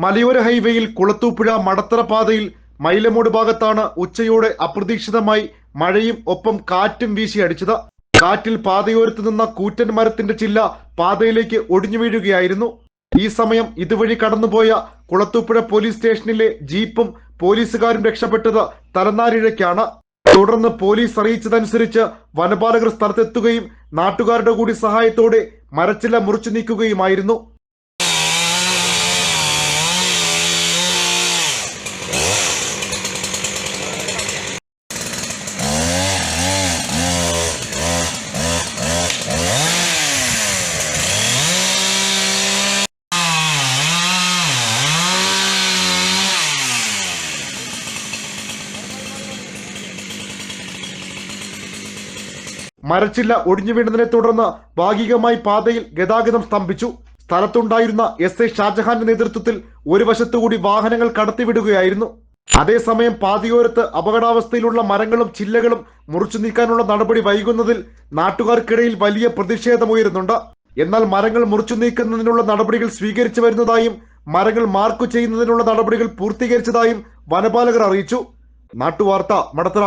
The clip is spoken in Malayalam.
മലയോര ഹൈവേയിൽ കുളത്തൂപ്പുഴ മടത്തറ പാതയിൽ മൈലമൂട് ഭാഗത്താണ് ഉച്ചയോടെ അപ്രതീക്ഷിതമായി മഴയും ഒപ്പം കാറ്റും വീശി അടിച്ചത്. കാറ്റിൽ പാതയോരത്ത് നിന്ന കൂറ്റൻ മരത്തിന്റെ ചില്ല പാതയിലേക്ക് ഒടിഞ്ഞു വീഴുകയായിരുന്നു. ഈ സമയം ഇതുവഴി കടന്നുപോയ കുളത്തൂപ്പുഴ പോലീസ് സ്റ്റേഷനിലെ ജീപ്പും പോലീസുകാരും രക്ഷപ്പെട്ടത് തലനാരിഴയ്ക്കാണ്. തുടർന്ന് പോലീസ് അറിയിച്ചതനുസരിച്ച് വനപാലകർ സ്ഥലത്തെത്തുകയും നാട്ടുകാരുടെ കൂടി സഹായത്തോടെ മരച്ചില്ല മുറിച്ചു നീക്കുകയുമായിരുന്നു. മരച്ചില്ല ഒടിഞ്ഞു വീണതിനെ തുടർന്ന് ഭാഗികമായി പാതയിൽ ഗതാഗതം സ്തംഭിച്ചു. സ്ഥലത്തുണ്ടായിരുന്ന SI ഷാജഹാന്റെ നേതൃത്വത്തിൽ ഒരു വശത്തുകൂടി വാഹനങ്ങൾ കടത്തിവിടുകയായിരുന്നു. അതേസമയം പാതയോരത്ത് അപകടാവസ്ഥയിലുള്ള മരങ്ങളും ചില്ലകളും മുറിച്ചു നീക്കാനുള്ള നടപടി വൈകുന്നതിൽ നാട്ടുകാർക്കിടയിൽ വലിയ പ്രതിഷേധമുയരുന്നുണ്ട്. എന്നാൽ മരങ്ങൾ മുറിച്ചു നീക്കുന്നതിനുള്ള നടപടികൾ സ്വീകരിച്ചു വരുന്നതായും മരങ്ങൾ മാർക്കു ചെയ്യുന്നതിനുള്ള നടപടികൾ പൂർത്തീകരിച്ചതായും വനപാലകർ അറിയിച്ചു. നാട്ടുവാർത്ത, മടത്തറ.